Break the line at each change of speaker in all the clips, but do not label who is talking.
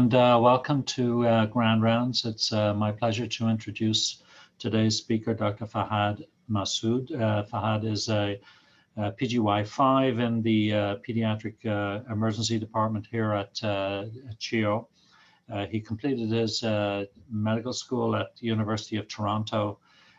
And welcome to Grand Rounds. It's my pleasure to introduce today's speaker, Dr. Fahad Masud. Fahad is a PGY5 in the Pediatric Emergency Department here at CHIO. He completed his medical school at the University of Toronto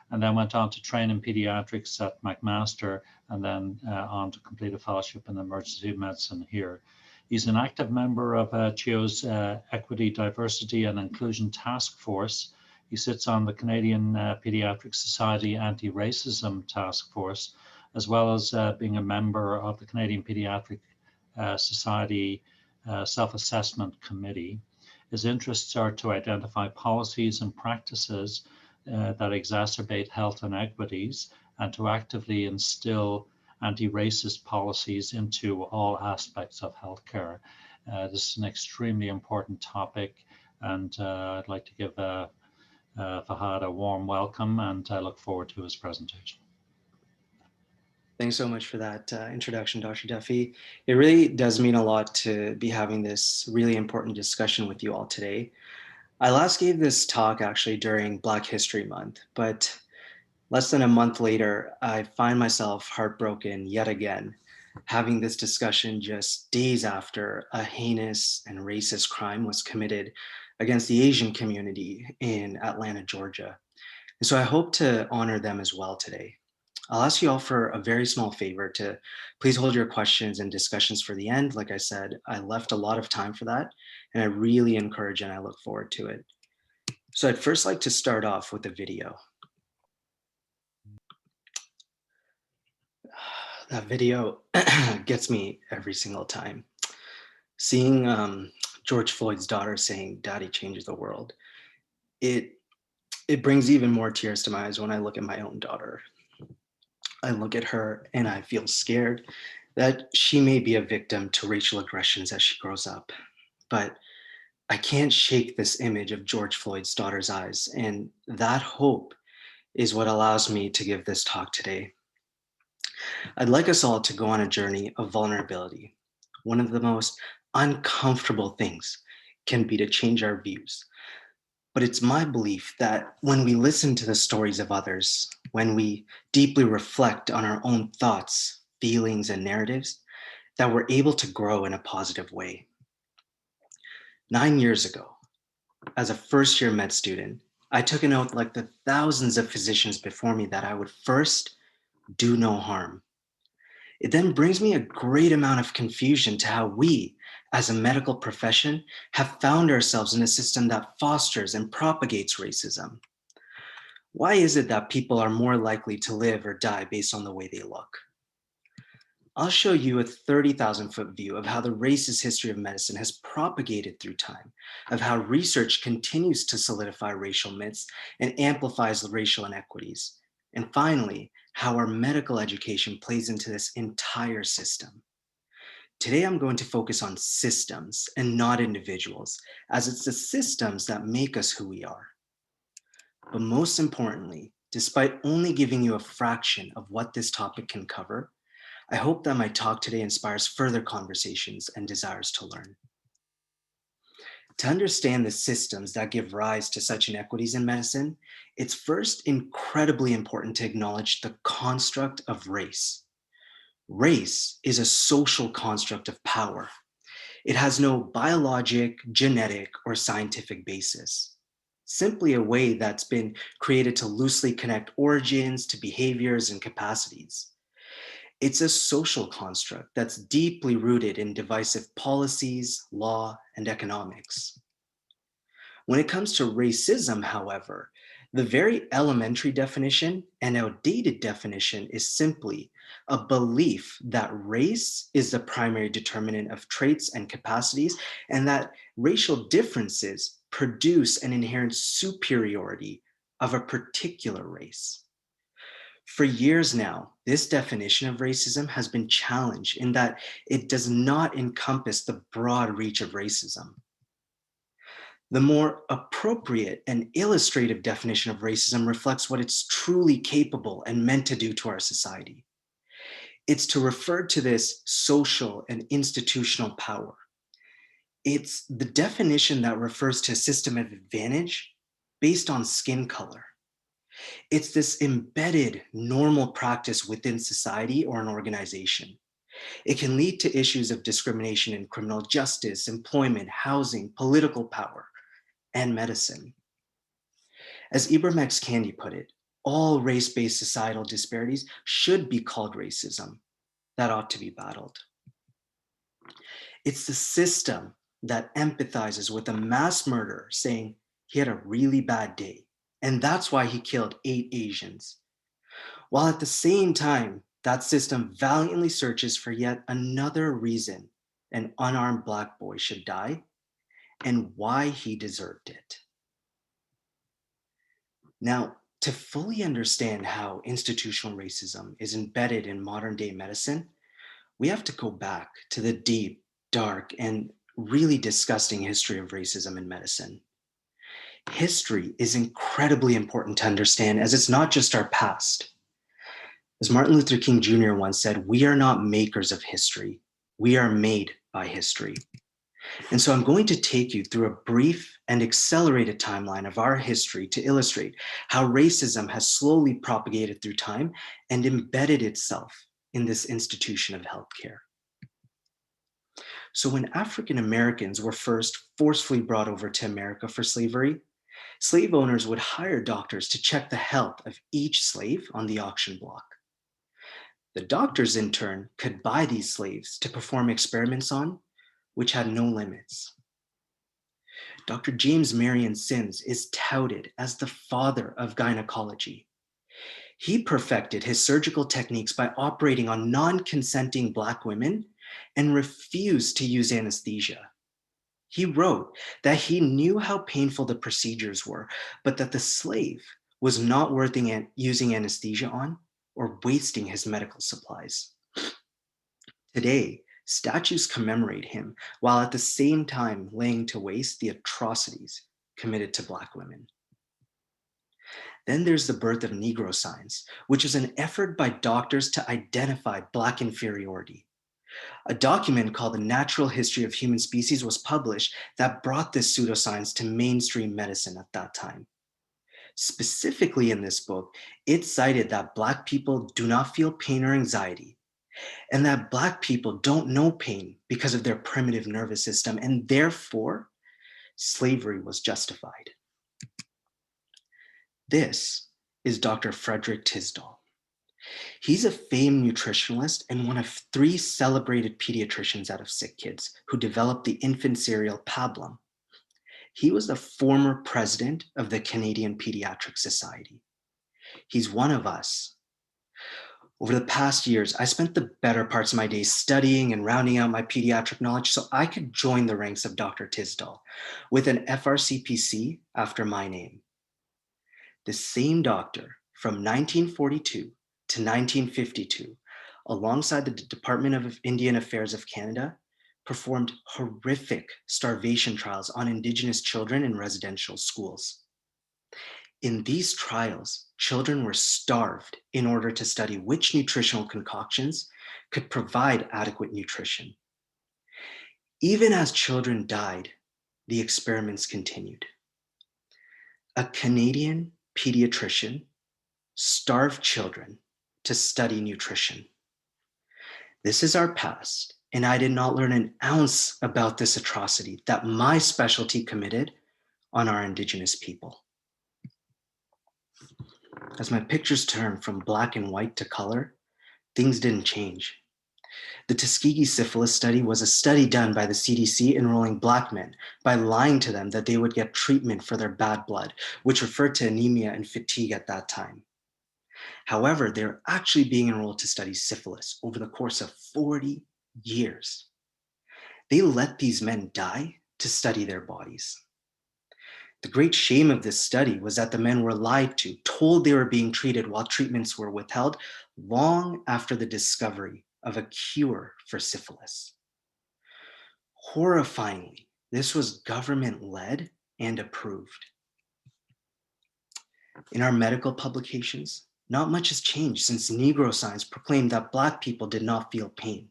and then went on to train in pediatrics at McMaster and then on to complete a fellowship in emergency medicine here. He's an active member of CHIO's Equity, Diversity and Inclusion Task Force. He sits on the Canadian Pediatric Society Anti-Racism Task Force, as well as being a member of the Canadian Pediatric Society Self-Assessment Committee. His interests are to identify policies and practices that exacerbate health inequities and to actively instill anti-racist policies into all aspects of healthcare. This is an extremely important topic, and I'd like to give Fahad a warm welcome, and I look forward to his presentation.
Thanks so much for that introduction, Dr. Duffy. It really does mean a lot to be having this really important discussion with you all today. I last gave this talk actually during Black History Month, but less than a month later, I find myself heartbroken yet again, having this discussion just days after a heinous and racist crime was committed against the Asian community in Atlanta, Georgia. And so I hope to honor them as well today. I'll ask you all for a very small favor to please hold your questions and discussions for the end. Like I said, I left a lot of time for that, and I really encourage and I look forward to it. So I'd first like to start off with a video. That video gets me every single time. Seeing George Floyd's daughter saying, "Daddy changes the world," it brings even more tears to my eyes when I look at my own daughter. I look at her and I feel scared that she may be a victim to racial aggressions as she grows up. But I can't shake this image of George Floyd's daughter's eyes, and that hope is what allows me to give this talk today. I'd like us all to go on a journey of vulnerability. One of the most uncomfortable things can be to change our views. But it's my belief that when we listen to the stories of others, when we deeply reflect on our own thoughts, feelings, and narratives, that we're able to grow in a positive way. 9 years ago, as a first-year med student, I took an oath like the thousands of physicians before me that I would first do no harm. It then brings me a great amount of confusion to how we, as a medical profession, have found ourselves in a system that fosters and propagates racism. Why is it that people are more likely to live or die based on the way they look? I'll show you a 30,000-foot view of how the racist history of medicine has propagated through time, of how research continues to solidify racial myths and amplifies racial inequities, and finally, how our medical education plays into this entire system. Today, I'm going to focus on systems and not individuals, as it's the systems that make us who we are. But most importantly, despite only giving you a fraction of what this topic can cover, I hope that my talk today inspires further conversations and desires to learn. To understand the systems that give rise to such inequities in medicine, it's first incredibly important to acknowledge the construct of race. Race is a social construct of power. It has no biologic, genetic, or scientific basis. Simply a way that's been created to loosely connect origins to behaviors and capacities. It's a social construct that's deeply rooted in divisive policies, law, and economics. When it comes to racism, however, the very elementary definition and outdated definition is simply a belief that race is the primary determinant of traits and capacities, and that racial differences produce an inherent superiority of a particular race. For years now, this definition of racism has been challenged in that it does not encompass the broad reach of racism. The more appropriate and illustrative definition of racism reflects what it's truly capable and meant to do to our society. It's to refer to this social and institutional power. It's the definition that refers to a system of advantage based on skin color. It's this embedded normal practice within society or an organization. It can lead to issues of discrimination in criminal justice, employment, housing, political power, and medicine. As Ibram X. Kendi put it, all race-based societal disparities should be called racism. That ought to be battled. It's the system that empathizes with a mass murderer saying he had a really bad day, and that's why he killed 8 Asians. While at the same time, that system valiantly searches for yet another reason an unarmed Black boy should die and why he deserved it. Now, to fully understand how institutional racism is embedded in modern day medicine, we have to go back to the deep, dark, and really disgusting history of racism in medicine. History is incredibly important to understand as it's not just our past. As Martin Luther King Jr. once said, we are not makers of history, we are made by history. And so I'm going to take you through a brief and accelerated timeline of our history to illustrate how racism has slowly propagated through time and embedded itself in this institution of healthcare. So when African Americans were first forcefully brought over to America for slavery, slave owners would hire doctors to check the health of each slave on the auction block. The doctors, in turn, could buy these slaves to perform experiments on, which had no limits. Dr. James Marion Sims is touted as the father of gynecology. He perfected his surgical techniques by operating on non-consenting Black women and refused to use anesthesia. He wrote that he knew how painful the procedures were, but that the slave was not worth using anesthesia on or wasting his medical supplies. Today, statues commemorate him while at the same time laying to waste the atrocities committed to Black women. Then there's the birth of Negro science, which is an effort by doctors to identify Black inferiority. A document called The Natural History of Human Species was published that brought this pseudoscience to mainstream medicine at that time. Specifically in this book, it cited that Black people do not feel pain or anxiety, and that Black people don't know pain because of their primitive nervous system, and therefore, slavery was justified. This is Dr. Frederick Tisdall. He's a famed nutritionalist and one of 3 celebrated pediatricians out of Sick Kids who developed the infant cereal Pablum. He was the former president of the Canadian Pediatric Society. He's one of us. Over the past years, I spent the better parts of my days studying and rounding out my pediatric knowledge so I could join the ranks of Dr. Tisdall with an FRCPC after my name. The same doctor from 1942 to 1952, alongside the Department of Indian Affairs of Canada, performed horrific starvation trials on Indigenous children in residential schools. In these trials, children were starved in order to study which nutritional concoctions could provide adequate nutrition. Even as children died, the experiments continued. A Canadian pediatrician starved children to study nutrition. This is our past, and I did not learn an ounce about this atrocity that my specialty committed on our Indigenous people. As my pictures turned from black and white to color, things didn't change. The Tuskegee syphilis study was a study done by the CDC enrolling Black men by lying to them that they would get treatment for their bad blood, which referred to anemia and fatigue at that time. However, they're actually being enrolled to study syphilis over the course of 40 years. They let these men die to study their bodies. The great shame of this study was that the men were lied to, told they were being treated while treatments were withheld long after the discovery of a cure for syphilis. Horrifyingly, this was government-led and approved. In our medical publications, not much has changed since Negro science proclaimed that Black people did not feel pain.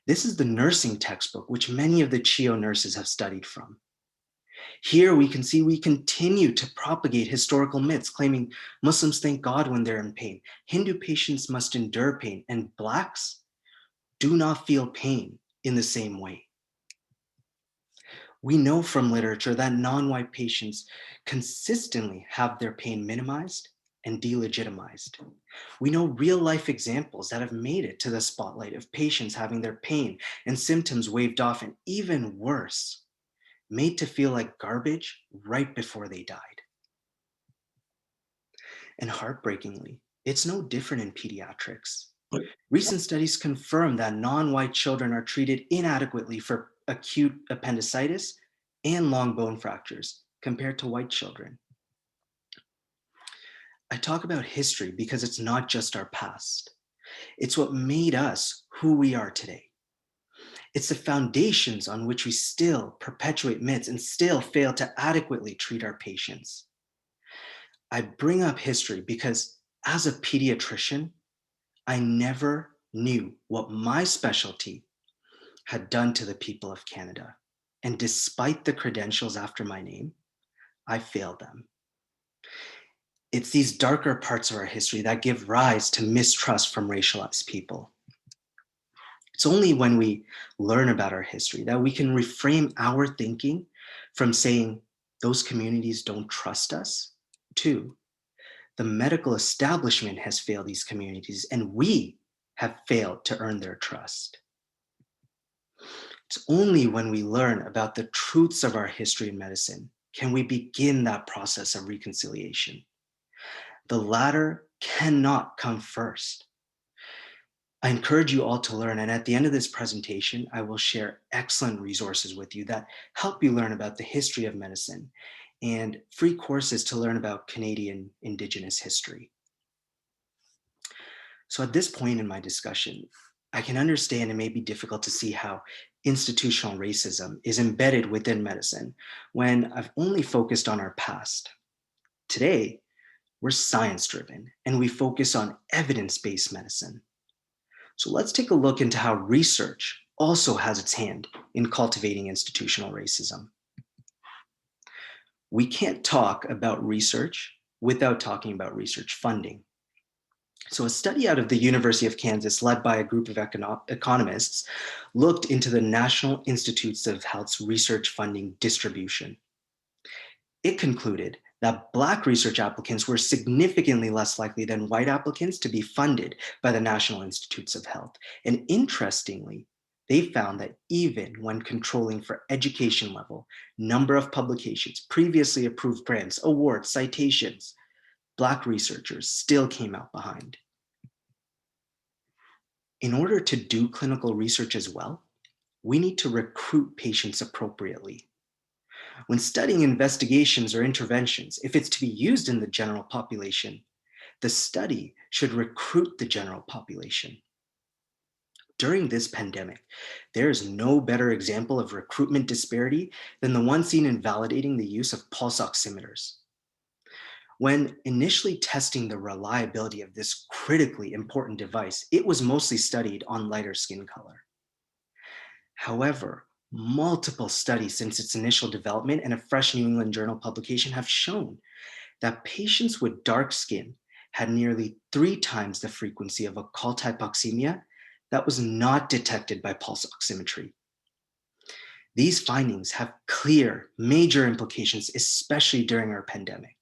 This is the nursing textbook, which many of the CHIO nurses have studied from. Here we can see we continue to propagate historical myths claiming Muslims thank God when they're in pain, Hindu patients must endure pain, and Blacks do not feel pain in the same way. We know from literature that non-white patients consistently have their pain minimized and delegitimized. We know real-life examples that have made it to the spotlight of patients having their pain and symptoms waved off, and even worse, made to feel like garbage right before they died. And heartbreakingly, it's no different in pediatrics. Recent studies confirm that non-white children are treated inadequately for acute appendicitis and long bone fractures compared to white children. I talk about history because it's not just our past. It's what made us who we are today. It's the foundations on which we still perpetuate myths and still fail to adequately treat our patients. I bring up history because as a pediatrician, I never knew what my specialty had done to the people of Canada. And despite the credentials after my name, I failed them. It's these darker parts of our history that give rise to mistrust from racialized people. It's only when we learn about our history that we can reframe our thinking from saying those communities don't trust us to the medical establishment has failed these communities and we have failed to earn their trust. It's only when we learn about the truths of our history in medicine can we begin that process of reconciliation. The latter cannot come first. I encourage you all to learn, and at the end of this presentation, I will share excellent resources with you that help you learn about the history of medicine and free courses to learn about Canadian Indigenous history. So at this point in my discussion, I can understand it may be difficult to see how institutional racism is embedded within medicine when I've only focused on our past. Today, we're science-driven and we focus on evidence-based medicine. So let's take a look into how research also has its hand in cultivating institutional racism. We can't talk about research without talking about research funding. So a study out of the University of Kansas led by a group of economists looked into the National Institutes of Health's research funding distribution. It concluded that Black research applicants were significantly less likely than white applicants to be funded by the National Institutes of Health. And interestingly, they found that even when controlling for education level, number of publications, previously approved grants, awards, citations, Black researchers still came out behind. In order to do clinical research as well, we need to recruit patients appropriately. When studying investigations or interventions, if it's to be used in the general population, the study should recruit the general population. During this pandemic, there is no better example of recruitment disparity than the one seen in validating the use of pulse oximeters. When initially testing the reliability of this critically important device, it was mostly studied on lighter skin color. However, multiple studies since its initial development and a fresh New England Journal publication have shown that patients with dark skin had nearly 3 times the frequency of occult hypoxemia that was not detected by pulse oximetry. These findings have clear, major implications, especially during our pandemic.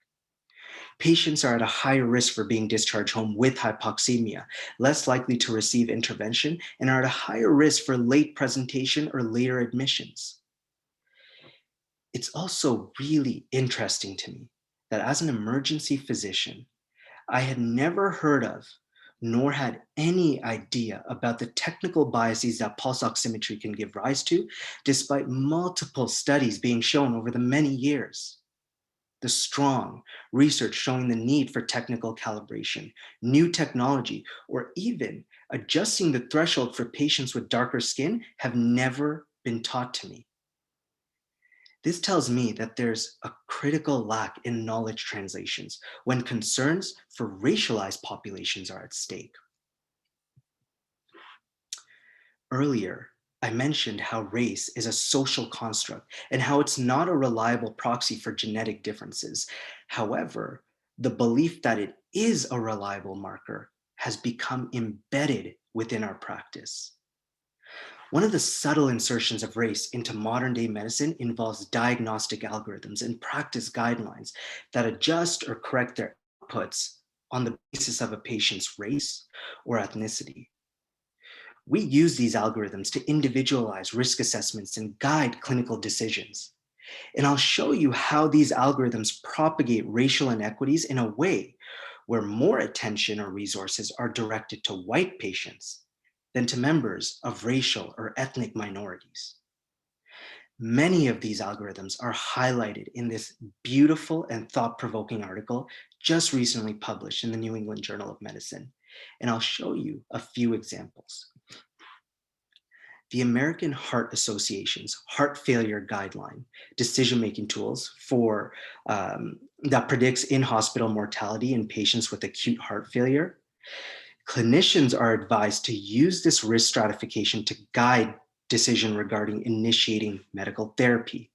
Patients are at a higher risk for being discharged home with hypoxemia, less likely to receive intervention, and are at a higher risk for late presentation or later admissions. It's also really interesting to me that as an emergency physician, I had never heard of nor had any idea about the technical biases that pulse oximetry can give rise to, despite multiple studies being shown over the many years. The strong research showing the need for technical calibration, new technology, or even adjusting the threshold for patients with darker skin have never been taught to me. This tells me that there's a critical lack in knowledge translations when concerns for racialized populations are at stake. Earlier, I mentioned how race is a social construct and how it's not a reliable proxy for genetic differences. However, the belief that it is a reliable marker has become embedded within our practice. One of the subtle insertions of race into modern day medicine involves diagnostic algorithms and practice guidelines that adjust or correct their outputs on the basis of a patient's race or ethnicity. We use these algorithms to individualize risk assessments and guide clinical decisions. And I'll show you how these algorithms propagate racial inequities in a way where more attention or resources are directed to white patients than to members of racial or ethnic minorities. Many of these algorithms are highlighted in this beautiful and thought-provoking article just recently published in the New England Journal of Medicine. And I'll show you a few examples. The American Heart Association's heart failure guideline, decision-making tools for that predicts in-hospital mortality in patients with acute heart failure. Clinicians are advised to use this risk stratification to guide decision regarding initiating medical therapy.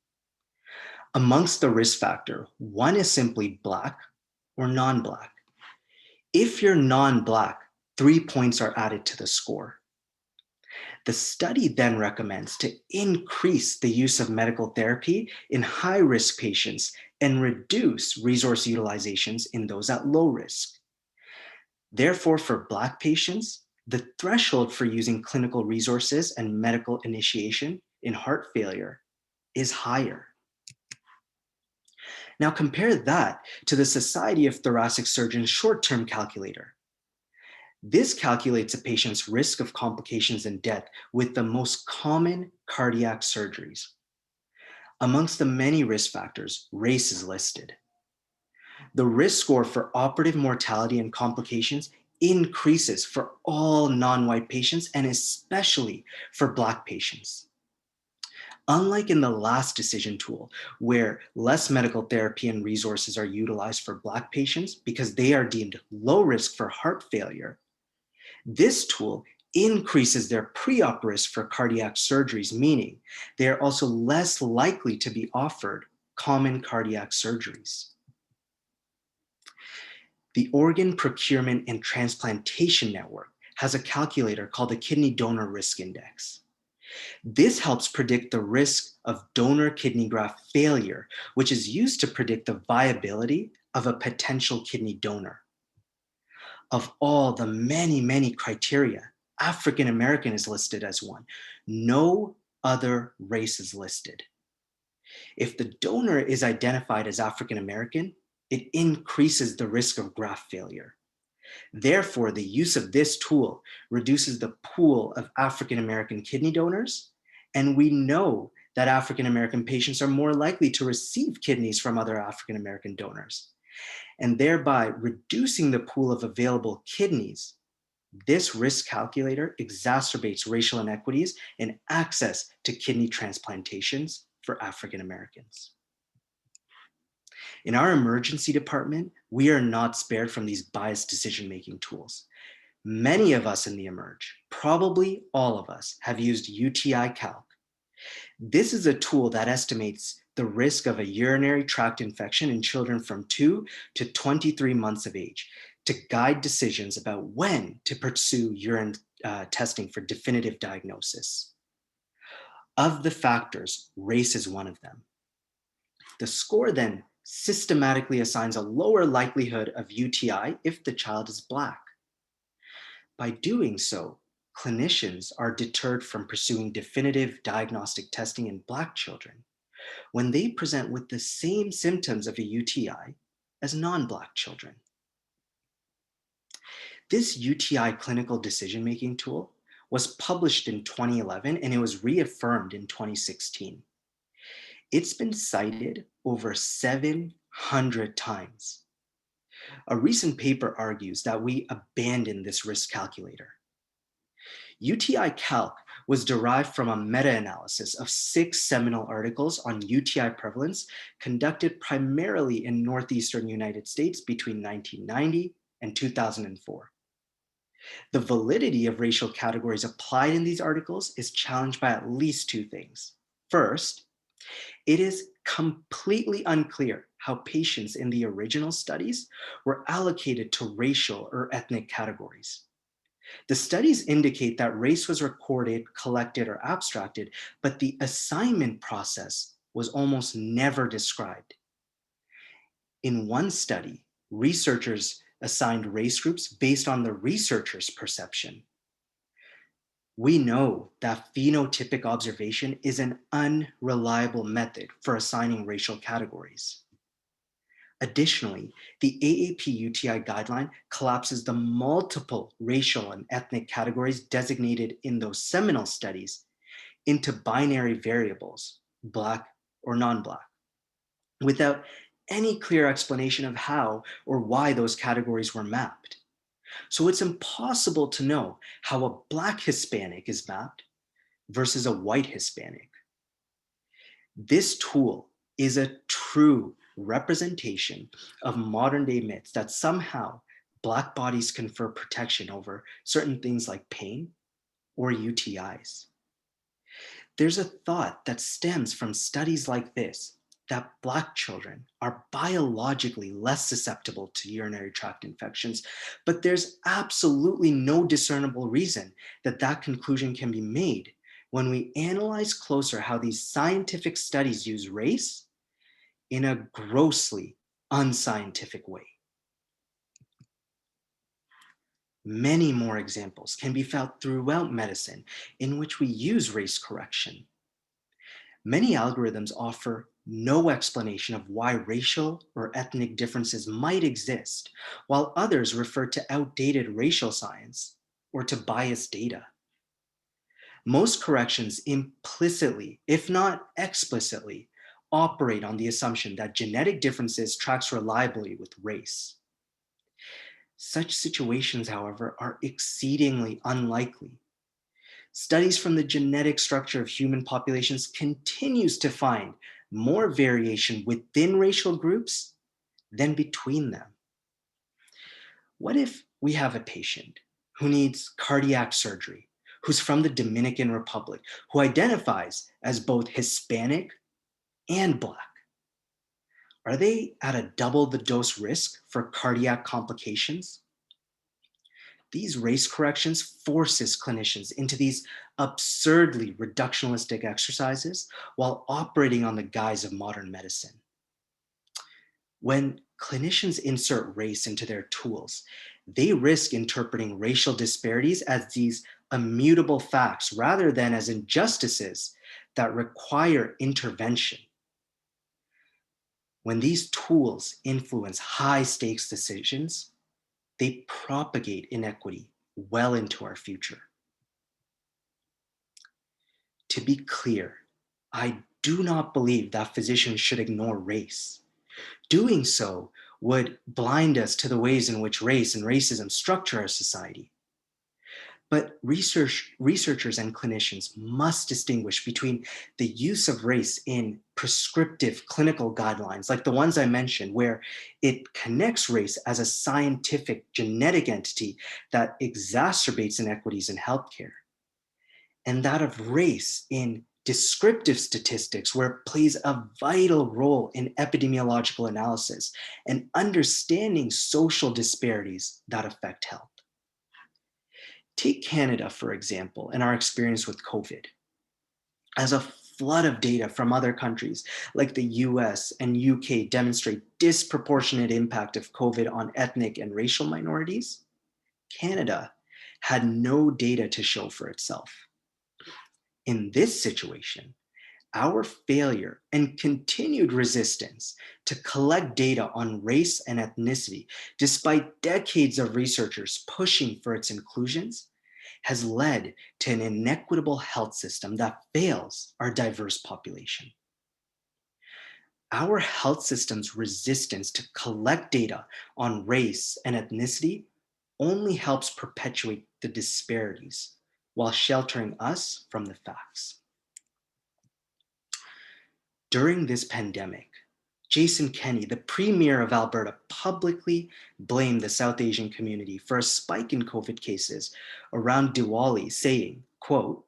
Amongst the risk factor, one is simply Black or non-Black. If you're non-Black, 3 points are added to the score. The study then recommends to increase the use of medical therapy in high-risk patients and reduce resource utilizations in those at low risk. Therefore, for Black patients, the threshold for using clinical resources and medical initiation in heart failure is higher. Now compare that to the Society of Thoracic Surgeons short-term calculator. This calculates a patient's risk of complications and death with the most common cardiac surgeries. Amongst the many risk factors, race is listed. The risk score for operative mortality and complications increases for all non-white patients and especially for Black patients. Unlike in the last decision tool, where less medical therapy and resources are utilized for Black patients because they are deemed low risk for heart failure, this tool increases their pre-op risk for cardiac surgeries, meaning they are also less likely to be offered common cardiac surgeries. The Organ Procurement and Transplantation Network has a calculator called the Kidney Donor Risk Index. This helps predict the risk of donor kidney graft failure, which is used to predict the viability of a potential kidney donor. Of all the many criteria, African American is listed as one. No other race is listed. If the donor is identified as African American, it increases the risk of graft failure. Therefore, the use of this tool reduces the pool of African American kidney donors, and we know that African American patients are more likely to receive kidneys from other African American donors. And thereby reducing the pool of available kidneys, this risk calculator exacerbates racial inequities in access to kidney transplantations for African Americans. In our emergency department, we are not spared from these biased decision-making tools. Many of us in the Emerge, probably all of us, have used UTI Calc. This is a tool that estimates the risk of a urinary tract infection in children from 2 to 23 months of age to guide decisions about when to pursue urine testing for definitive diagnosis. Of the factors, race is one of them. The score then systematically assigns a lower likelihood of UTI if the child is Black. By doing so, clinicians are deterred from pursuing definitive diagnostic testing in Black children when they present with the same symptoms of a UTI as non-Black children. This UTI clinical decision-making tool was published in 2011 and it was reaffirmed in 2016. It's been cited over 700 times. A recent paper argues that we abandoned this risk calculator. UTI Calc was derived from a meta-analysis of 6 seminal articles on UTI prevalence conducted primarily in northeastern United States between 1990 and 2004. The validity of racial categories applied in these articles is challenged by at least two things. First, it is completely unclear how patients in the original studies were allocated to racial or ethnic categories. The studies indicate that race was recorded, collected, or abstracted, but the assignment process was almost never described. In one study, researchers assigned race groups based on the researcher's perception. We know that phenotypic observation is an unreliable method for assigning racial categories. Additionally, the AAP-UTI guideline collapses the multiple racial and ethnic categories designated in those seminal studies into binary variables, Black or non-Black, without any clear explanation of how or why those categories were mapped. So it's impossible to know how a Black Hispanic is mapped versus a white Hispanic. This tool is a true representation of modern day myths that somehow Black bodies confer protection over certain things like pain or UTIs. There's a thought that stems from studies like this that Black children are biologically less susceptible to urinary tract infections, but there's absolutely no discernible reason that that conclusion can be made when we analyze closer how these scientific studies use race in a grossly unscientific way. Many more examples can be found throughout medicine in which we use race correction. Many algorithms offer no explanation of why racial or ethnic differences might exist, while others refer to outdated racial science or to biased data. Most corrections implicitly, if not explicitly, operate on the assumption that genetic differences tracks reliably with race. Such situations, however, are exceedingly unlikely. Studies from the genetic structure of human populations continues to find more variation within racial groups than between them. What if we have a patient who needs cardiac surgery, who's from the Dominican Republic, who identifies as both Hispanic and Black? Are they at a double the dose risk for cardiac complications? These race corrections forces clinicians into these absurdly reductionistic exercises while operating on the guise of modern medicine. When clinicians insert race into their tools, they risk interpreting racial disparities as these immutable facts rather than as injustices that require intervention. When these tools influence high stakes decisions, they propagate inequity well into our future. To be clear, I do not believe that physicians should ignore race. Doing so would blind us to the ways in which race and racism structure our society. But researchers and clinicians must distinguish between the use of race in prescriptive clinical guidelines, like the ones I mentioned, where it connects race as a scientific genetic entity that exacerbates inequities in healthcare, and that of race in descriptive statistics, where it plays a vital role in epidemiological analysis and understanding social disparities that affect health. Take Canada, for example, and our experience with COVID. As a flood of data from other countries like the US and UK demonstrate disproportionate impact of COVID on ethnic and racial minorities, Canada had no data to show for itself. In this situation, our failure and continued resistance to collect data on race and ethnicity, despite decades of researchers pushing for its inclusions, has led to an inequitable health system that fails our diverse population. Our health system's resistance to collect data on race and ethnicity only helps perpetuate the disparities while sheltering us from the facts. During this pandemic, Jason Kenney, the Premier of Alberta, publicly blamed the South Asian community for a spike in COVID cases around Diwali, saying, quote,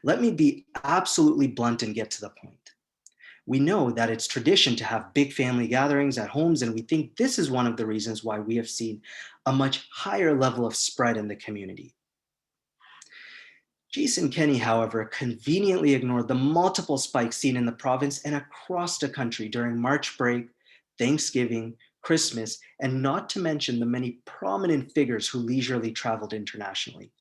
"Let me be absolutely blunt and get to the point. We know that it's tradition to have big family gatherings at homes, and we think this is one of the reasons why we have seen a much higher level of spread in the community." Jason Kenney, however, conveniently ignored the multiple spikes seen in the province and across the country during March break, Thanksgiving, Christmas, and not to mention the many prominent figures who leisurely traveled internationally.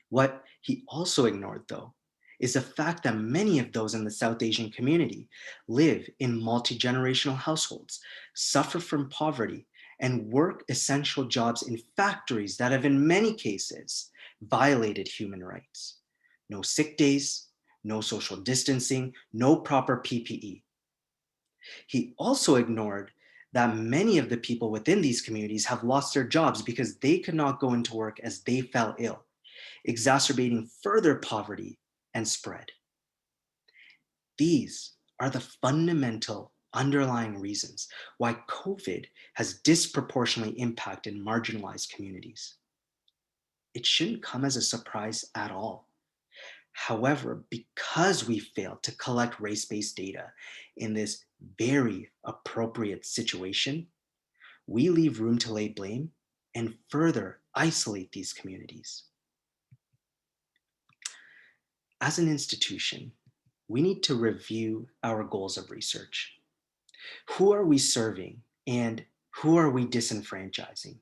What he also ignored, though, is the fact that many of those in the South Asian community live in multi-generational households, suffer from poverty, and work essential jobs in factories that have in many cases violated human rights. No sick days, no social distancing, no proper PPE. He also ignored that many of the people within these communities have lost their jobs because they could not go into work as they fell ill, exacerbating further poverty and spread. These are the fundamental underlying reasons why COVID has disproportionately impacted marginalized communities. It shouldn't come as a surprise at all. However, because we failed to collect race-based data in this very appropriate situation, we leave room to lay blame and further isolate these communities. As an institution, we need to review our goals of research. Who are we serving and who are we disenfranchising?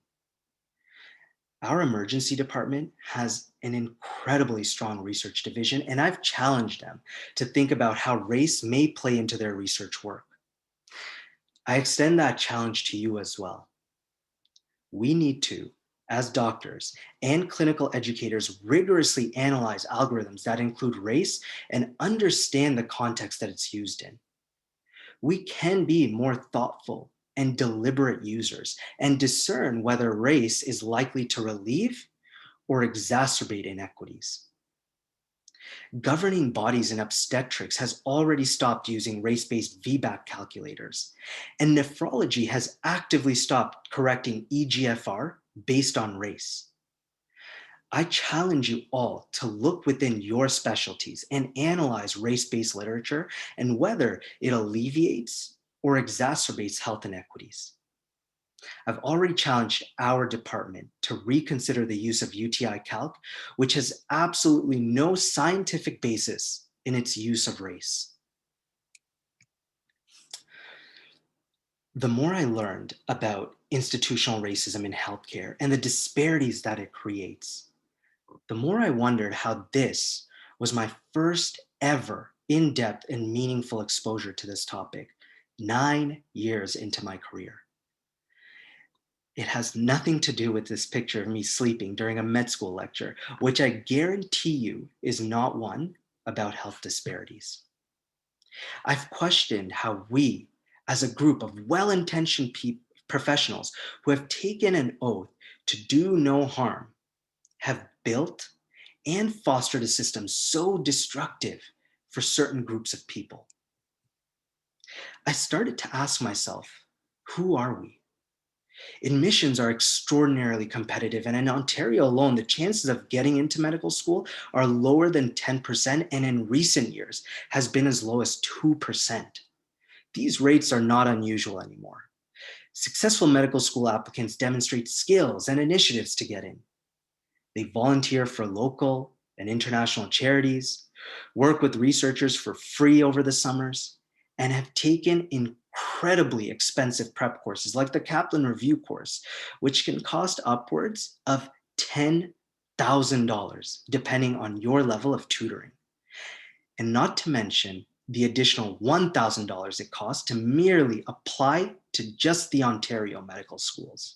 Our emergency department has an incredibly strong research division, and I've challenged them to think about how race may play into their research work. I extend that challenge to you as well. We need to, as doctors and clinical educators, rigorously analyze algorithms that include race and understand the context that it's used in. We can be more thoughtful and deliberate users and discern whether race is likely to relieve or exacerbate inequities. Governing bodies in obstetrics has already stopped using race-based VBAC calculators, and nephrology has actively stopped correcting EGFR based on race. I challenge you all to look within your specialties and analyze race-based literature and whether it alleviates or exacerbates health inequities. I've already challenged our department to reconsider the use of UTI Calc, which has absolutely no scientific basis in its use of race. The more I learned about institutional racism in healthcare and the disparities that it creates, the more I wondered how this was my first ever in-depth and meaningful exposure to this topic 9 years into my career. It has nothing to do with this picture of me sleeping during a med school lecture, which I guarantee you is not one about health disparities. I've questioned how we, as a group of well-intentioned professionals who have taken an oath to do no harm, have built and fostered a system so destructive for certain groups of people. I started to ask myself, who are we? Admissions are extraordinarily competitive, and in Ontario alone, the chances of getting into medical school are lower than 10%, and in recent years has been as low as 2%. These rates are not unusual anymore. Successful medical school applicants demonstrate skills and initiatives to get in. They volunteer for local and international charities, work with researchers for free over the summers, and have taken incredibly expensive prep courses like the Kaplan Review course, which can cost upwards of $10,000 depending on your level of tutoring. And not to mention the additional $1,000 it costs to merely apply to just the Ontario medical schools.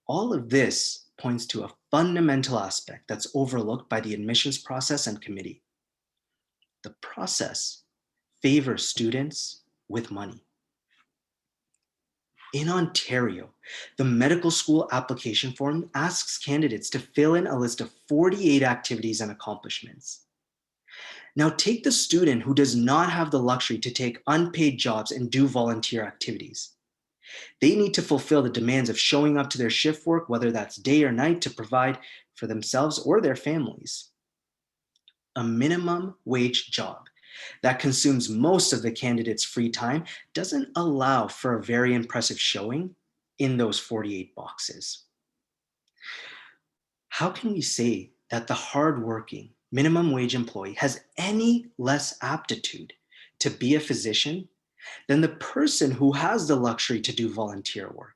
All of this points to a fundamental aspect that's overlooked by the admissions process and committee. The process favors students with money. In Ontario, the medical school application form asks candidates to fill in a list of 48 activities and accomplishments. Now take the student who does not have the luxury to take unpaid jobs and do volunteer activities. They need to fulfill the demands of showing up to their shift work, whether that's day or night, to provide for themselves or their families. A minimum wage job that consumes most of the candidate's free time doesn't allow for a very impressive showing in those 48 boxes. How can we say that the hardworking minimum wage employee has any less aptitude to be a physician than the person who has the luxury to do volunteer work?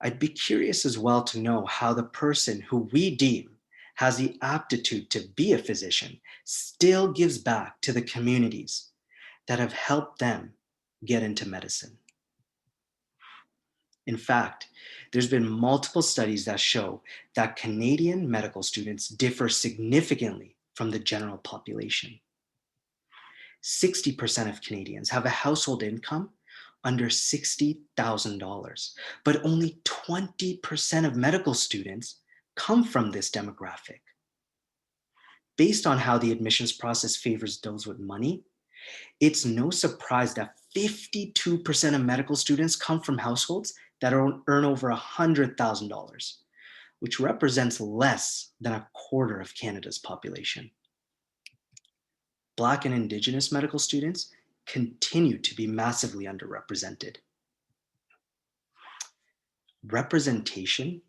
I'd be curious as well to know how the person who we deem has the aptitude to be a physician still gives back to the communities that have helped them get into medicine. In fact, there's been multiple studies that show that Canadian medical students differ significantly from the general population. 60% of Canadians have a household income under $60,000, but only 20% of medical students come from this demographic. Based on how the admissions process favors those with money, it's no surprise that 52% of medical students come from households that earn over $100,000, which represents less than a quarter of Canada's population. Black and Indigenous medical students continue to be massively underrepresented. Representation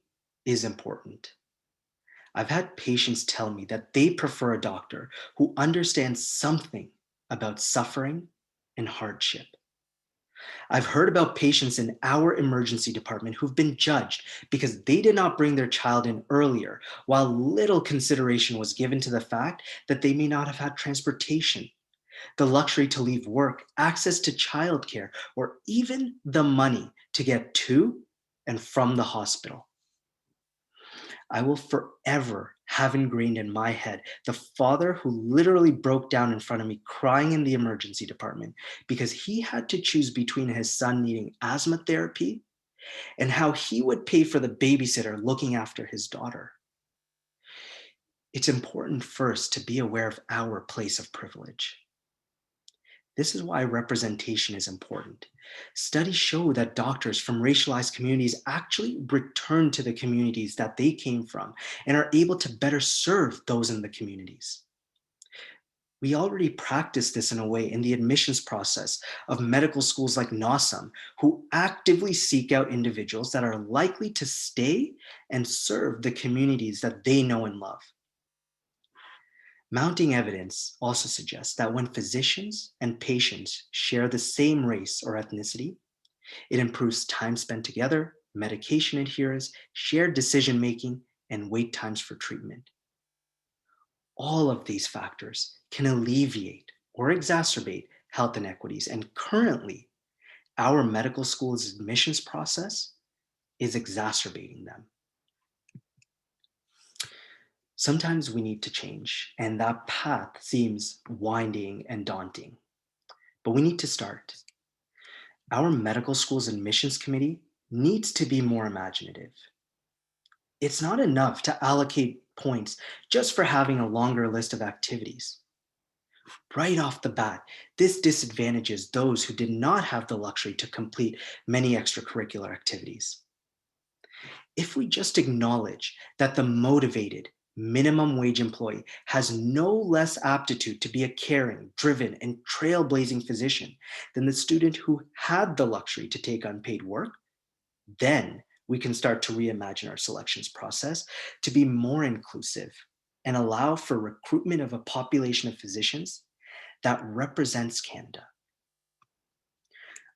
is important. I've had patients tell me that they prefer a doctor who understands something about suffering and hardship. I've heard about patients in our emergency department who've been judged because they did not bring their child in earlier, while little consideration was given to the fact that they may not have had transportation, the luxury to leave work, access to childcare, or even the money to get to and from the hospital. I will forever have ingrained in my head the father who literally broke down in front of me crying in the emergency department because he had to choose between his son needing asthma therapy and how he would pay for the babysitter looking after his daughter. It's important first to be aware of our place of privilege. This is why representation is important. Studies show that doctors from racialized communities actually return to the communities that they came from and are able to better serve those in the communities. We already practice this in a way in the admissions process of medical schools like NOSM, who actively seek out individuals that are likely to stay and serve the communities that they know and love. Mounting evidence also suggests that when physicians and patients share the same race or ethnicity, it improves time spent together, medication adherence, shared decision-making, and wait times for treatment. All of these factors can alleviate or exacerbate health inequities, and currently, our medical school's admissions process is exacerbating them. Sometimes we need to change, and that path seems winding and daunting, but we need to start. Our medical school's admissions committee needs to be more imaginative. It's not enough to allocate points just for having a longer list of activities. Right off the bat, this disadvantages those who did not have the luxury to complete many extracurricular activities. If we just acknowledge that the motivated minimum wage employee has no less aptitude to be a caring, driven, and trailblazing physician than the student who had the luxury to take unpaid work, then we can start to reimagine our selections process to be more inclusive and allow for recruitment of a population of physicians that represents Canada.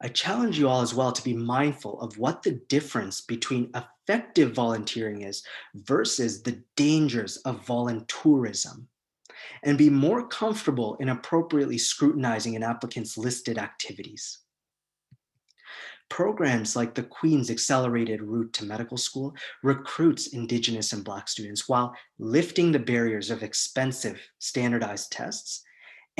I challenge you all as well to be mindful of what the difference between effective volunteering is versus the dangers of voluntourism, and be more comfortable in appropriately scrutinizing an applicant's listed activities. Programs like the Queen's Accelerated Route to Medical School recruits Indigenous and Black students while lifting the barriers of expensive standardized tests,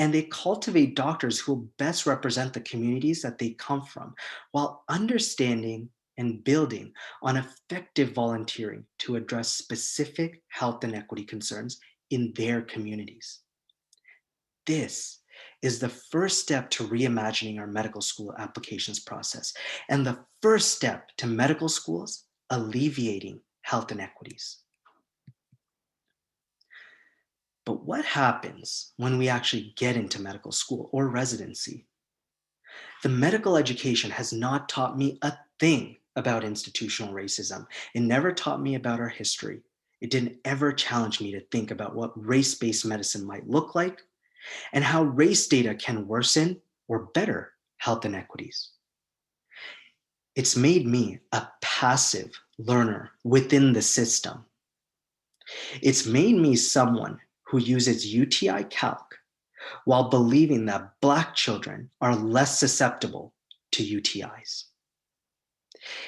and they cultivate doctors who will best represent the communities that they come from while understanding and building on effective volunteering to address specific health inequity concerns in their communities. this is the first step to reimagining our medical school applications process and the first step to medical schools alleviating health inequities. But what happens when we actually get into medical school or residency? The medical education has not taught me a thing about institutional racism. It never taught me about our history. It didn't ever challenge me to think about what race-based medicine might look like and how race data can worsen or better health inequities. It's made me a passive learner within the system. It's made me someone who uses UTI calc while believing that Black children are less susceptible to UTIs.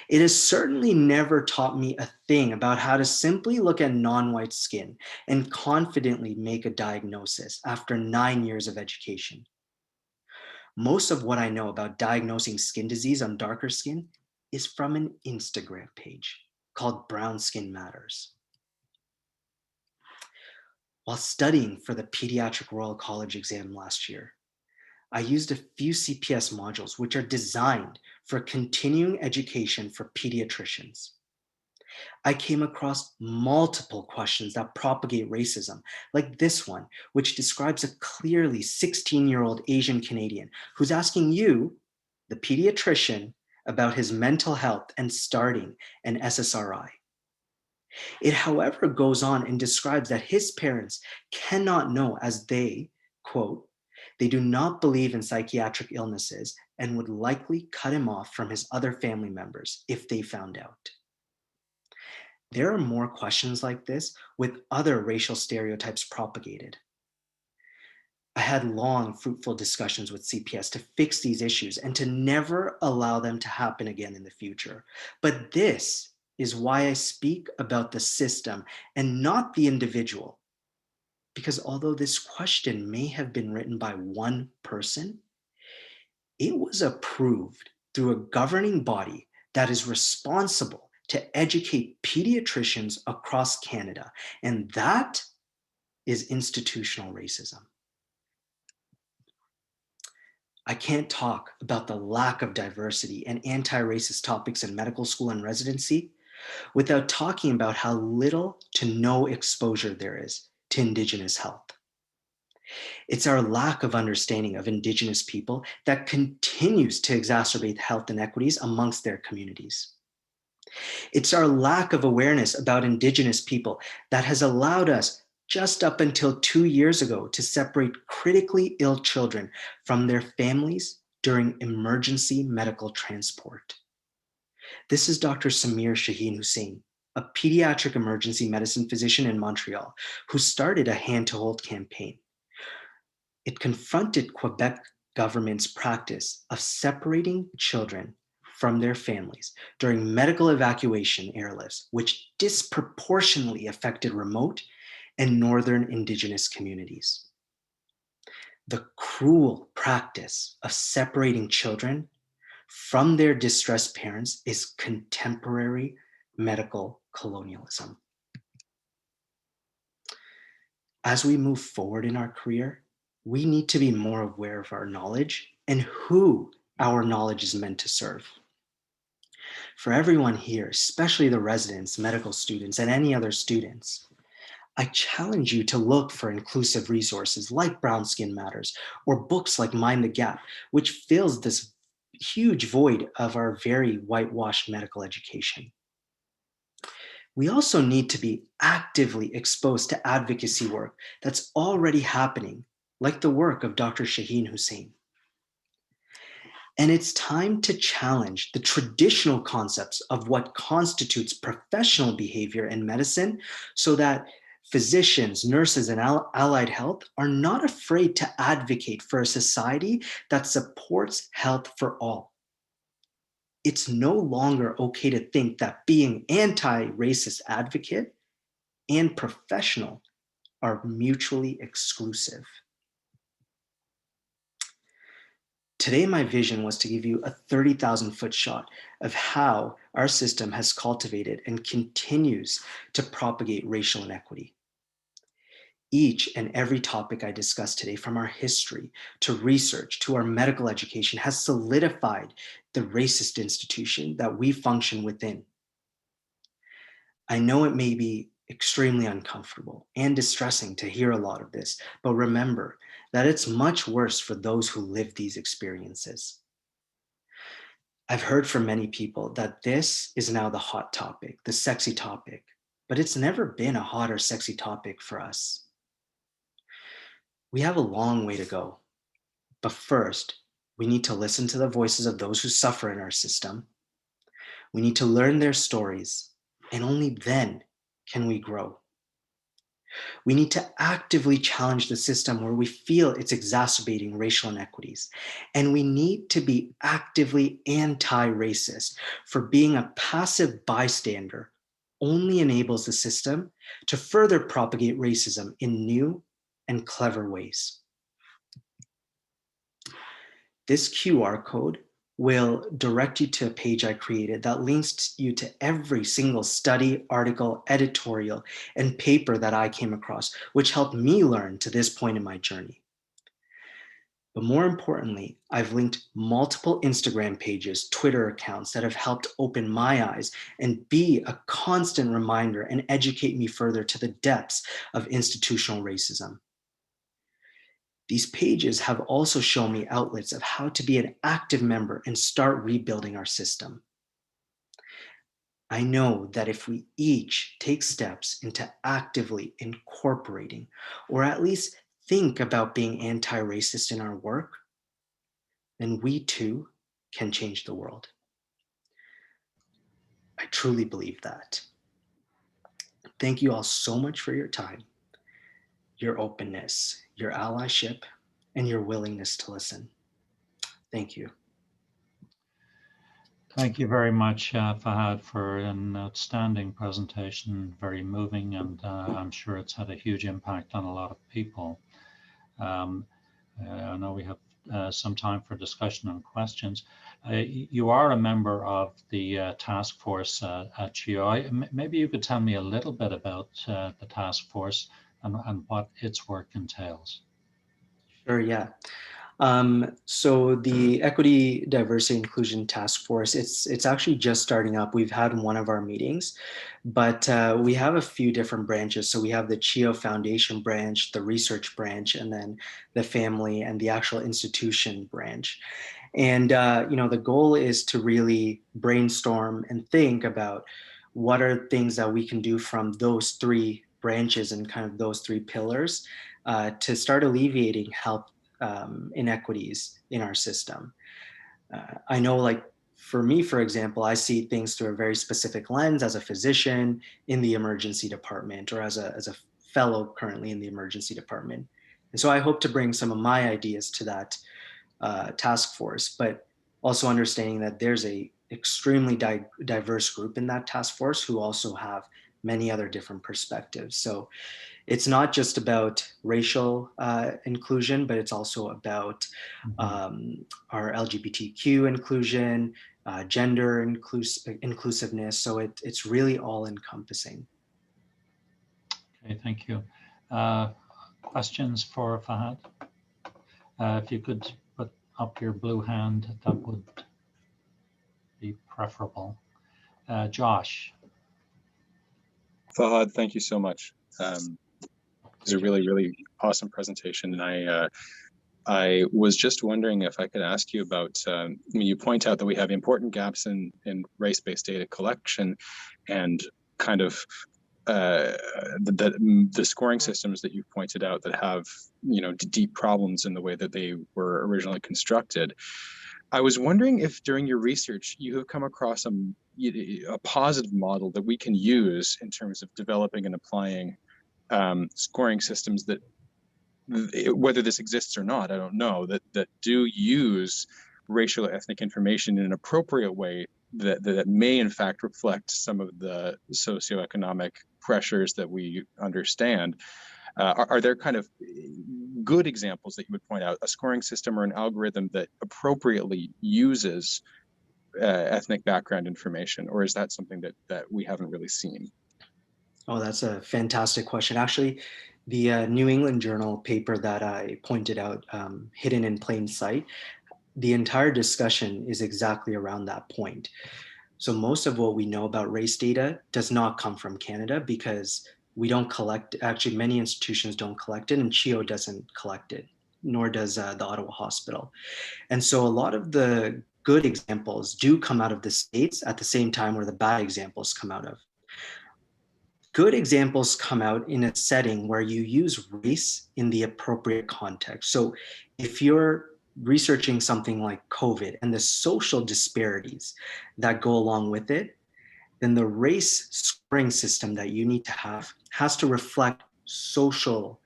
It has certainly never taught me a thing about how to simply look at non-white skin and confidently make a diagnosis after 9 years of education. Most of what I know about diagnosing skin disease on darker skin is from an Instagram page called Brown Skin Matters. While studying for the Pediatric Royal College exam last year, I used a few CPS modules which are designed for continuing education for pediatricians. I came across multiple questions that propagate racism, like this one, which describes a clearly 16-year-old Asian Canadian who's asking you, the pediatrician, about his mental health and starting an SSRI. It, however, goes on and describes that his parents cannot know as they, quote, they do not believe in psychiatric illnesses and would likely cut him off from his other family members if they found out. There are more questions like this with other racial stereotypes propagated. I had long, fruitful discussions with CPS to fix these issues and to never allow them to happen again in the future. But this is why I speak about the system and not the individual. Because although this question may have been written by one person, it was approved through a governing body that is responsible to educate pediatricians across Canada, and that is institutional racism. I can't talk about the lack of diversity and anti-racist topics in medical school and residency without talking about how little to no exposure there is to Indigenous health. It's our lack of understanding of Indigenous people that continues to exacerbate health inequities amongst their communities. It's our lack of awareness about Indigenous people that has allowed us just up until 2 years ago to separate critically ill children from their families during emergency medical transport. This is Dr. Samir Shaheen Hussein, a pediatric emergency medicine physician in Montreal, who started a hand-to-hold campaign. It confronted Quebec government's practice of separating children from their families during medical evacuation airlifts, which disproportionately affected remote and northern Indigenous communities. The cruel practice of separating children from their distressed parents is contemporary medical colonialism. As we move forward in our career, we need to be more aware of our knowledge and who our knowledge is meant to serve. For everyone here, especially the residents, medical students, and any other students, I challenge you to look for inclusive resources like Brown Skin Matters or books like Mind the Gap, which fills this huge void of our very whitewashed medical education. We also need to be actively exposed to advocacy work that's already happening, like the work of Dr. Shaheen Hussein. And it's time to challenge the traditional concepts of what constitutes professional behavior in medicine so that physicians, nurses, and allied health are not afraid to advocate for a society that supports health for all. It's no longer okay to think that being anti-racist advocate and professional are mutually exclusive. Today, my vision was to give you a 30,000-foot shot of how our system has cultivated and continues to propagate racial inequity. Each and every topic I discussed today, from our history to research to our medical education, has solidified the racist institution that we function within. I know it may be extremely uncomfortable and distressing to hear a lot of this, but remember that it's much worse for those who live these experiences. I've heard from many people that this is now the hot topic, the sexy topic, but it's never been a hot or sexy topic for us. We have a long way to go, but first, we need to listen to the voices of those who suffer in our system. We need to learn their stories, and only then can we grow. We need to actively challenge the system where we feel it's exacerbating racial inequities. And we need to be actively anti-racist, for being a passive bystander only enables the system to further propagate racism in new and clever ways. This QR code will direct you to a page I created that links you to every single study, article, editorial, and paper that I came across, which helped me learn to this point in my journey. But more importantly, I've linked multiple Instagram pages, Twitter accounts that have helped open my eyes and be a constant reminder and educate me further to the depths of institutional racism. These pages have also shown me outlets of how to be an active member and start rebuilding our system. I know that if we each take steps into actively incorporating, or at least think about being anti-racist in our work, then we too can change the world. I truly believe that. Thank you all so much for your time, your openness, your allyship, and your willingness to listen. Thank you.
Thank you very much, Fahad, for an outstanding presentation, very moving, and I'm sure it's had a huge impact on a lot of people. I know we have some time for discussion and questions. You are a member of the task force at GI. Maybe you could tell me a little bit about the task force and what its work entails.
Sure, yeah. So the Equity, Diversity, Inclusion Task Force, it's actually just starting up. We've had one of our meetings, but we have a few different branches. So we have the CHIO Foundation branch, the research branch, and then the family and the actual institution branch. And the goal is to really brainstorm and think about what are things that we can do from those three branches and kind of those three pillars to start alleviating health inequities in our system. I know, like, for me, for example, I see things through a very specific lens as a physician in the emergency department, or as a fellow currently in the emergency department. And so I hope to bring some of my ideas to that task force, but also understanding that there's a extremely diverse group in that task force who also have many other different perspectives. So it's not just about racial inclusion, but it's also about our LGBTQ inclusion, gender inclusiveness. So it's really all encompassing.
Okay, thank you. Questions for Fahad? If you could put up your blue hand, that would be preferable. Josh.
Fahad, thank you so much. It was a really, really awesome presentation. And I was just wondering if I could ask you about, you point out that we have important gaps in race-based data collection and kind of the scoring systems that you've pointed out that have, deep problems in the way that they were originally constructed. I was wondering if during your research you have come across a positive model that we can use in terms of developing and applying scoring systems that, whether this exists or not, I don't know, that do use racial or ethnic information in an appropriate way that may in fact reflect some of the socioeconomic pressures that we understand. Are there kind of good examples that you would point out, a scoring system or an algorithm that appropriately uses ethnic background information, or is that something that we haven't really seen?
Oh, that's a fantastic question. Actually, The New England Journal paper that I pointed out, Hidden in Plain Sight, the entire discussion is exactly around that point. So most of what we know about race data does not come from Canada because we don't collect, actually many institutions don't collect it, and CHEO doesn't collect it, nor does the Ottawa Hospital. And so a lot of the good examples do come out of the States at the same time where the bad examples come out of. Good examples come out in a setting where you use race in the appropriate context. So if you're researching something like COVID and the social disparities that go along with it, then the race scoring system that you need to have has to reflect social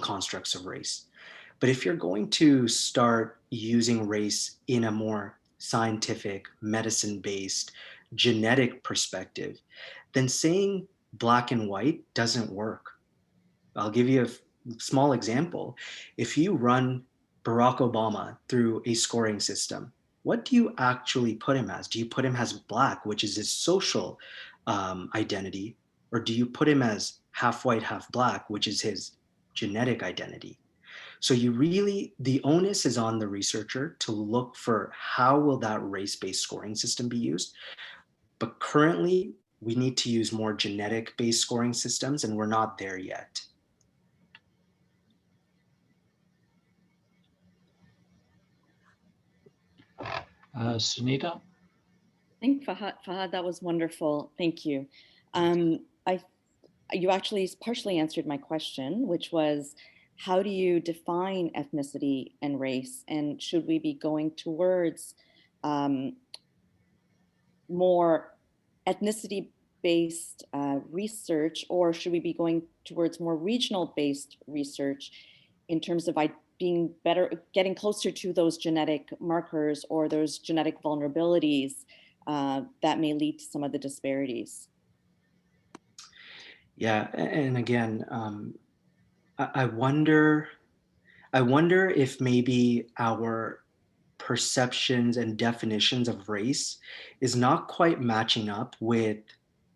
constructs of race. But if you're going to start using race in a more scientific, medicine-based, genetic perspective, then saying black and white doesn't work. I'll give you a small example. If you run Barack Obama through a scoring system, what do you actually put him as? Do you put him as black, which is his social identity, or do you put him as half white, half black, which is his genetic identity? So you really, the onus is on the researcher to look for how will that race-based scoring system be used. But currently, we need to use more genetic-based scoring systems, and we're not there yet.
Sunita?
Thank Fahad, that was wonderful. Thank you. You actually partially answered my question, which was, how do you define ethnicity and race? And should we be going towards more ethnicity-based research, or should we be going towards more regional-based research in terms of being better, getting closer to those genetic markers or those genetic vulnerabilities that may lead to some of the disparities?
Yeah, and again, I wonder if maybe our perceptions and definitions of race is not quite matching up with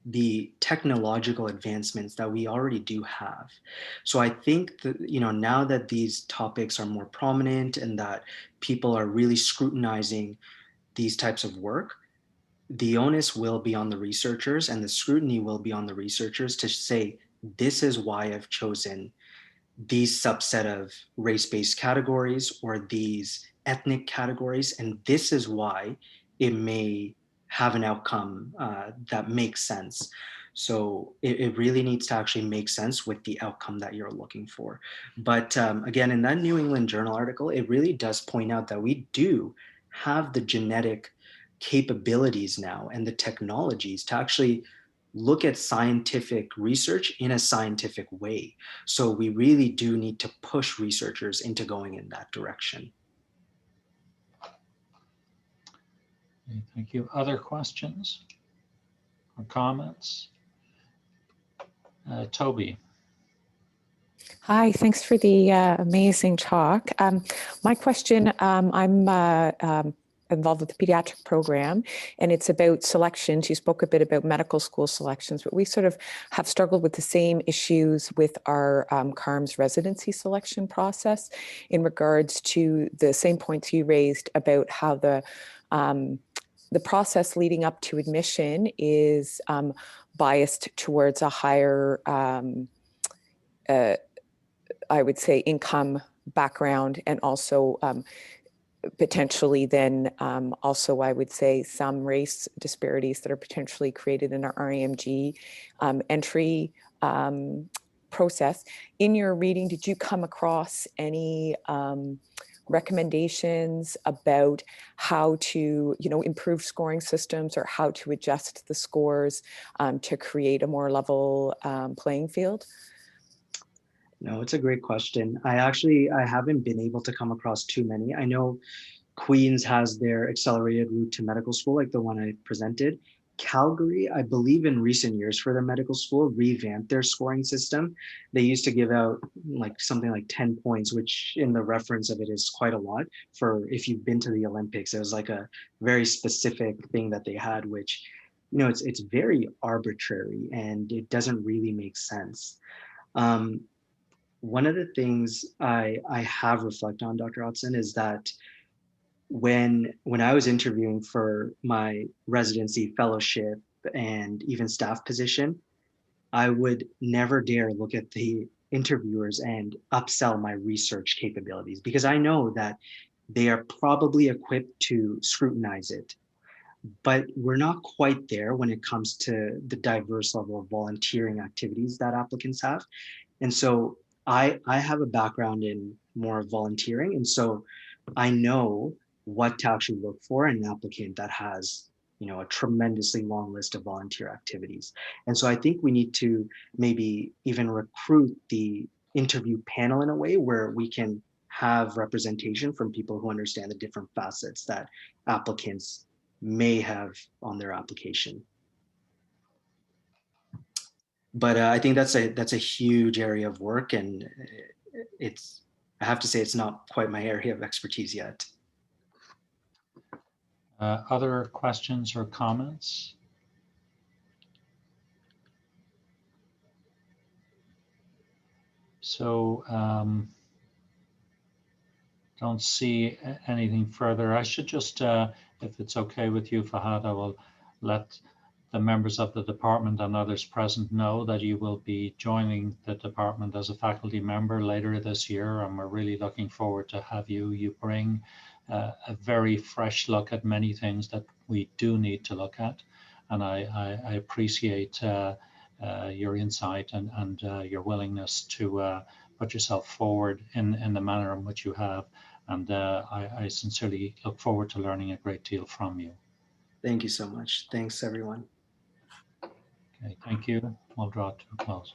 the technological advancements that we already do have. So I think that, now that these topics are more prominent and that people are really scrutinizing these types of work, the onus will be on the researchers and the scrutiny will be on the researchers to say, this is why I've chosen these subset of race-based categories or these ethnic categories, and this is why it may have an outcome that makes sense. So it really needs to actually make sense with the outcome that you're looking for. But again, in that New England Journal article, it really does point out that we do have the genetic capabilities now and the technologies to actually look at scientific research in a scientific way. So we really do need to push researchers into going in that direction.
Okay, thank you. Other questions or comments? Toby.
Hi, thanks for the amazing talk. My question, I'm involved with the pediatric program, and it's about selections. You spoke a bit about medical school selections, but we sort of have struggled with the same issues with our CARMS residency selection process in regards to the same points you raised about how the process leading up to admission is biased towards a higher, I would say, income background, and also potentially then also, I would say, some race disparities that are potentially created in our RAMG entry process. In your reading, did you come across any recommendations about how to, improve scoring systems or how to adjust the scores to create a more level playing field?
No, it's a great question. I haven't been able to come across too many. I know Queens has their accelerated route to medical school, like the one I presented. Calgary, I believe in recent years for their medical school, revamped their scoring system. They used to give out something like 10 points, which in the reference of it is quite a lot for if you've been to the Olympics. It was like a very specific thing that they had, which it's very arbitrary and it doesn't really make sense. One of the things I have reflected on, Dr. Otson, is that when I was interviewing for my residency, fellowship, and even staff position, I would never dare look at the interviewers and upsell my research capabilities, because I know that they are probably equipped to scrutinize it. But we're not quite there when it comes to the diverse level of volunteering activities that applicants have. And so I have a background in more volunteering. And so I know what to actually look for in an applicant that has, a tremendously long list of volunteer activities. And so I think we need to maybe even recruit the interview panel in a way where we can have representation from people who understand the different facets that applicants may have on their application. But I think that's a huge area of work, and I have to say it's not quite my area of expertise yet.
Other questions or comments? So don't see anything further. I should just, if it's okay with you, Fahad, I will let the members of the department and others present know that you will be joining the department as a faculty member later this year, and we're really looking forward to have you. You bring a very fresh look at many things that we do need to look at, and I appreciate your insight and your willingness to put yourself forward in the manner in which you have. And I sincerely look forward to learning a great deal from you.
Thank you so much. Thanks, everyone.
Okay, thank you. We'll draw to a close.